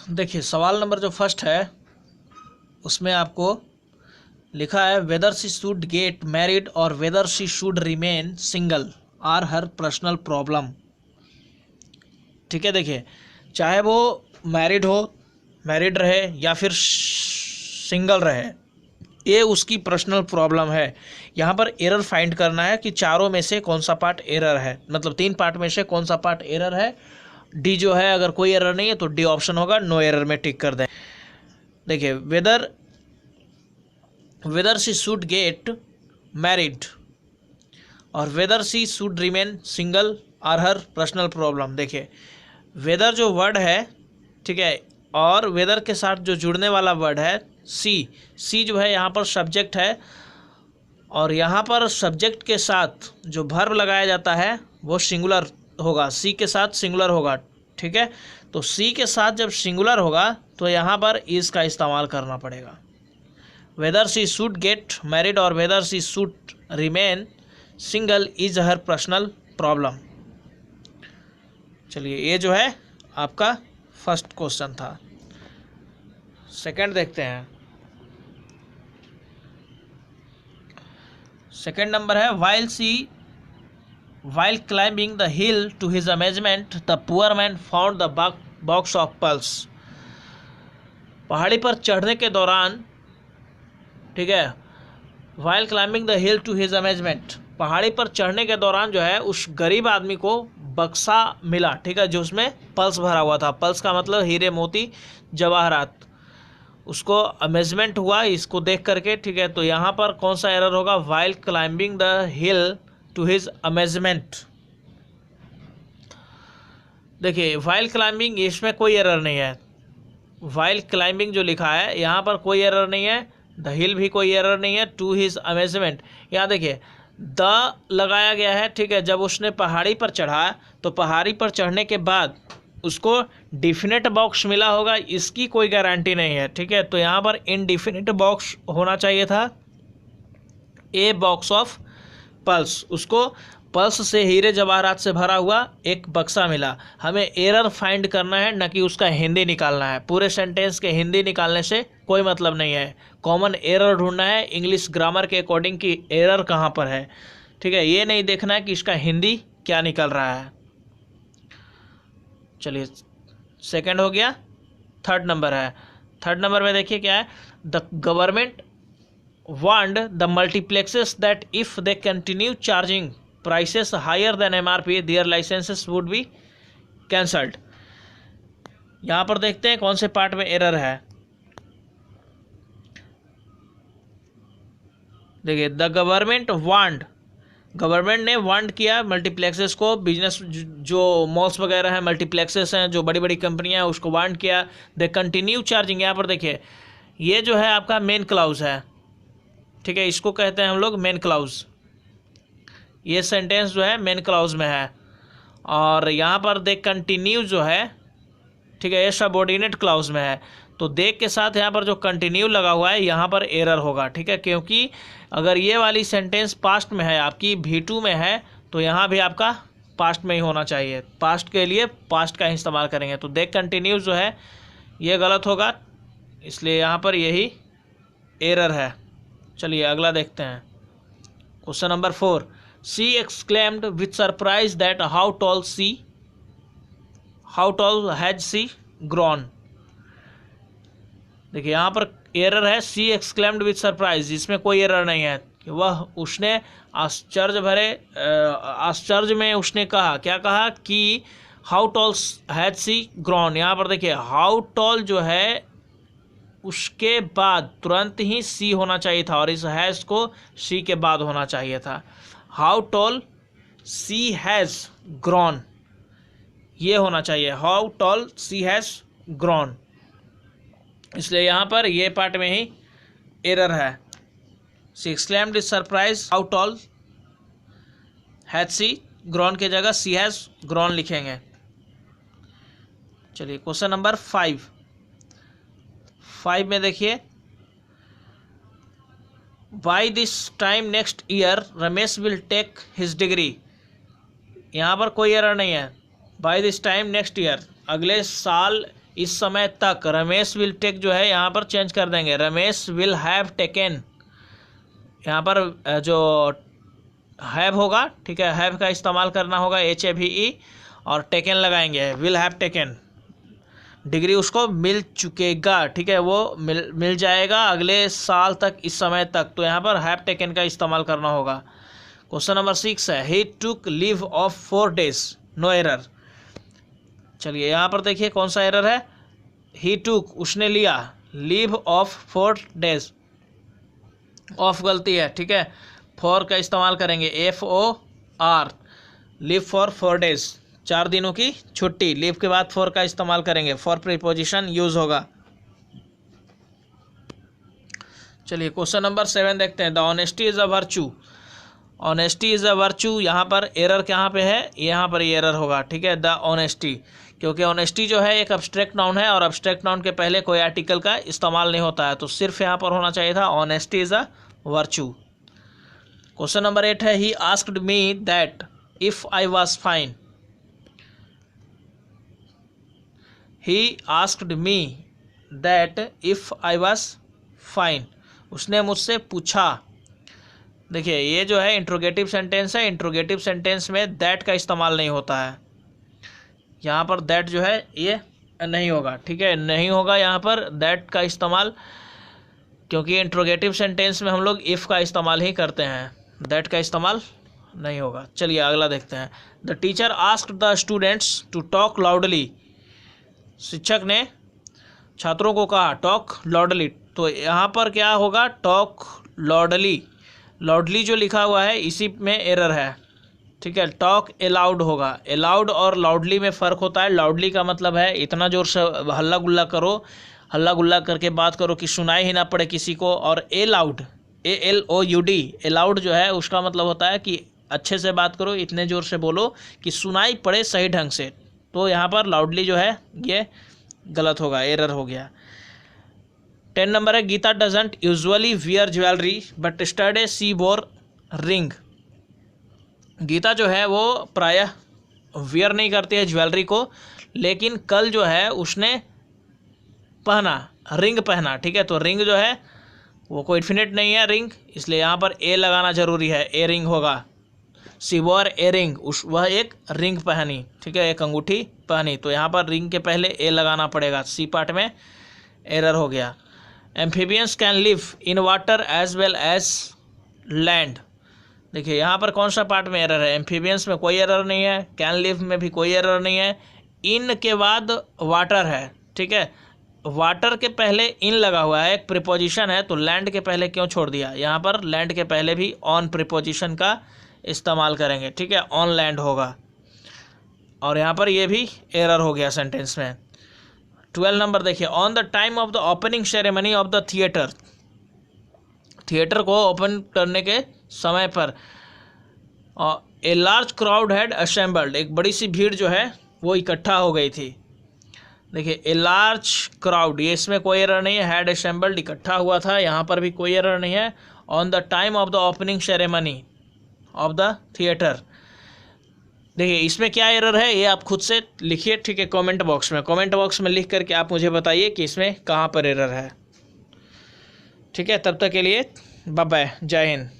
देखिए सवाल नंबर जो फर्स्ट है उसमें आपको लिखा है whether she should get married और whether she should remain single are her personal problem. ठीक है, देखिए चाहे वो मैरिड रहे या फिर सिंगल रहे, ये उसकी पर्सनल प्रॉब्लम है। यहाँ पर एरर फाइंड करना है कि चारों में से कौन सा पार्ट एरर है, मतलब 3 पार्ट में से कौन सा पार्ट एरर है। डी जो है, अगर कोई एरर नहीं है तो डी ऑप्शन होगा, नो एरर में टिक कर दें। देखिए whether she should get married और whether she should remain single are her personal problem. देखिए वेदर जो वर्ड है, ठीक है, और वेदर के साथ जो जुड़ने वाला वर्ड है सी जो है यहाँ पर सब्जेक्ट है, और यहाँ पर सब्जेक्ट के साथ जो वर्ब लगाया जाता है वो सिंगुलर होगा, सी के साथ सिंगुलर होगा। ठीक है, तो सी के साथ जब सिंगुलर होगा तो यहाँ पर इज का इस्तेमाल करना पड़ेगा। Whether she should get married और whether she should remain single is her personal problem. चलिए ये जो है आपका फर्स्ट क्वेश्चन था। सेकंड देखते हैं। सेकंड नंबर है while climbing the hill to his amazement the poor man found the box of pearls। पहाड़ी पर चढ़ने के दौरान, ठीक है, while climbing the hill to his amazement, पहाड़ी पर चढ़ने के दौरान जो है उस गरीब आदमी को बक्सा मिला, ठीक है, जो उसमें पल्स भरा हुआ था। पल्स का मतलब हीरे मोती जवाहरात। उसको अमेजमेंट हुआ इसको देख करके, ठीक है। तो यहाँ पर कौन सा एरर होगा? While climbing the hill to his amazement. देखिए वाइल क्लाइंबिंग, इसमें कोई एरर नहीं है। वाइल क्लाइंबिंग जो लिखा है यहाँ पर कोई एरर नहीं है, द हिल भी कोई एरर नहीं है, टू हिज अमेजमेंट यहाँ देखिए द लगाया गया है, ठीक है। जब उसने पहाड़ी पर चढ़ा तो पहाड़ी पर चढ़ने के बाद उसको डिफिनेट बॉक्स मिला होगा, इसकी कोई गारंटी नहीं है, ठीक है। तो यहाँ पर इनडिफिनिट बॉक्स होना चाहिए था, ए बॉक्स ऑफ पल्स। उसको पल्स से हीरे जवाहरात से भरा हुआ एक बक्सा मिला। हमें एरर फाइंड करना है, न कि उसका हिंदी निकालना है। पूरे सेंटेंस के हिंदी निकालने से कोई मतलब नहीं है, कॉमन एरर ढूंढना है इंग्लिश ग्रामर के अकॉर्डिंग कि एरर कहाँ पर है, ठीक है। ये नहीं देखना है कि इसका हिंदी क्या निकल रहा है। चलिए सेकंड हो गया। थर्ड नंबर है। थर्ड नंबर में देखिए क्या है, the government warned the multiplexes that if they continue charging prices higher than MRP their licences would be cancelled. यहाँ पर देखते हैं कौन से पार्ट में एरर है। देखिए द गवर्नमेंट वार्नड, गवर्नमेंट ने वार्न किया मल्टीप्लेक्सेस को, बिजनेस जो मॉल्स वगैरह हैं, मल्टीप्लेक्सेस हैं, जो बड़ी बड़ी कंपनियां हैं, उसको वार्न किया। दे कंटिन्यू चार्जिंग, यहाँ पर देखिए ये जो है आपका मेन क्लाउज है, ठीक है, इसको कहते हैं हम लोग मेन क्लाउज। ये सेंटेंस जो है मेन क्लाउज में है, और यहाँ पर दे कंटिन्यू जो है, ठीक है, ये सबऑर्डिनेट क्लाउज में है। तो दे के साथ यहाँ पर जो कंटिन्यू लगा हुआ है यहाँ पर एरर होगा, ठीक है, क्योंकि अगर ये वाली सेंटेंस पास्ट में है, आपकी V2 में है, तो यहाँ भी आपका पास्ट में ही होना चाहिए। पास्ट के लिए पास्ट का ही इस्तेमाल करेंगे। तो दे कंटिन्यू जो है ये गलत होगा, इसलिए यहाँ पर यही एरर है। चलिए अगला देखते हैं। Question number 4, she exclaimed with surprise that how tall has she grown. देखिए यहाँ पर एरर है, सी एक्सक्लेम्ड विथ सरप्राइज, इसमें कोई एरर नहीं है कि उसने आश्चर्य में उसने कहा, क्या कहा कि how tall has she grown. यहाँ पर देखिए हाउ टॉल जो है उसके बाद तुरंत ही सी होना चाहिए था, और इस हैज को सी के बाद होना चाहिए था। How tall she has grown, ये होना चाहिए, how tall she has grown. इसलिए यहाँ पर ये पार्ट में ही एरर है। She exclaimed with surprise how tall has she grown के जगह सी हैज ग्रॉन लिखेंगे। चलिए क्वेश्चन नंबर 5 में देखिए, by this time next year Ramesh will take his degree. यहाँ पर कोई एरर नहीं है। By this time next year, अगले साल इस समय तक, रमेश विल टेक जो है यहाँ पर चेंज कर देंगे, रमेश विल हैव टेकन, यहाँ पर जो हैव होगा, ठीक है, हैव का इस्तेमाल करना होगा, HAVE, और टेकन लगाएंगे, विल हैव टेकन, डिग्री उसको मिल चुकेगा, ठीक है, वो मिल जाएगा अगले साल तक, इस समय तक, तो यहाँ पर हैव टेकन का इस्तेमाल करना होगा। क्वेश्चन नंबर 6 है, he took leave of 4 days, no error. चलिए यहाँ पर देखिए कौन सा एरर है, ही टुक उसने लिया, लीव ऑफ 4 days, ऑफ गलती है, ठीक है, फॉर का इस्तेमाल करेंगे, FOR, लीव फॉर 4 days, 4 दिनों की छुट्टी, लीव के बाद फॉर का इस्तेमाल करेंगे, फॉर प्रीपोजिशन यूज होगा। चलिए क्वेश्चन नंबर 7 देखते हैं, the honesty is a virtue, honesty is a virtue, यहाँ पर एरर कहाँ पे है, यहाँ पर ये एरर होगा, ठीक है, द ऑनेस्टी, क्योंकि ऑनेस्टी जो है एक अब्स्ट्रैक्ट नाउन है और अब्स्ट्रैक्ट नाउन के पहले कोई आर्टिकल का इस्तेमाल नहीं होता है, तो सिर्फ यहाँ पर होना चाहिए था honesty is a virtue. Question number 8 है, he asked me that if I was fine, he asked me that if I was fine, उसने मुझसे पूछा। देखिए ये जो है इंट्रोगेटिव सेंटेंस है, इंट्रोगेटिव सेंटेंस में दैट का इस्तेमाल नहीं होता है, यहाँ पर दैट जो है ये नहीं होगा, ठीक है, नहीं होगा यहाँ पर दैट का इस्तेमाल, क्योंकि इंट्रोगेटिव सेंटेंस में हम लोग इफ़ का इस्तेमाल ही करते हैं, दैट का इस्तेमाल नहीं होगा। चलिए अगला देखते हैं, the teacher asked the students to talk loudly, शिक्षक ने छात्रों को कहा टॉक लाउडली, तो यहाँ पर क्या होगा, टॉक लाउडली, लाउडली जो लिखा हुआ है इसी में एरर है, ठीक है, टॉक अलाउड होगा, अलाउड और लाउडली में फ़र्क होता है, लाउडली का मतलब है इतना ज़ोर से हल्ला गुल्ला करो, हल्ला गुल्ला करके बात करो कि सुनाई ही ना पड़े किसी को, और अलाउड, ALOUD, अलाउड जो है उसका मतलब होता है कि अच्छे से बात करो, इतने ज़ोर से बोलो कि सुनाई पड़े सही ढंग से, तो यहाँ पर लाउडली जो है ये गलत होगा, एरर हो गया। 10 नंबर है, Geeta doesn't usually wear jewellery but Saturday she wore ring, Geeta जो है वो प्रायः वियर नहीं करती है ज्वेलरी को, लेकिन कल जो है उसने पहना, रिंग पहना, ठीक है, तो रिंग जो है वो कोई इन्फिनिट नहीं है रिंग, इसलिए यहाँ पर ए लगाना जरूरी है, ए रिंग होगा, शी वोर ए रिंग, वह एक रिंग पहनी, ठीक है, एक अंगूठी पहनी, तो यहाँ पर रिंग के पहले ए लगाना पड़ेगा, सी पार्ट में एरर हो गया। Amphibians can live in water as well as land, देखिए यहाँ पर कौन सा पार्ट में एरर है, एम्फीबियंस में कोई एरर नहीं है, कैन लिव में भी कोई एरर नहीं है, इन के बाद वाटर है, ठीक है, वाटर के पहले इन लगा हुआ है, एक प्रीपोजिशन है, तो लैंड के पहले क्यों छोड़ दिया, यहाँ पर लैंड के पहले भी ऑन प्रीपोजिशन का इस्तेमाल करेंगे, ठीक है, ऑन लैंड होगा, और यहाँ पर ये भी एरर हो गया सेंटेंस में। 12 नंबर देखिए, on the time of the opening ceremony of the theatre, theatre को ओपन करने के समय पर a large crowd had assembled, एक बड़ी सी भीड़ जो है वो इकट्ठा हो गई थी, देखिए ए लार्ज क्राउड, ये इसमें कोई एरर नहीं है, हैड असेंबल्ड इकट्ठा हुआ था, यहाँ पर भी कोई एरर नहीं है, on the time of the opening ceremony of the theatre, देखिए इसमें क्या एरर है ये आप खुद से लिखिए, ठीक है, कमेंट बॉक्स में लिख करके आप मुझे बताइए कि इसमें कहाँ पर एरर है, ठीक है, तब तक के लिए बाय बाय, जय हिंद।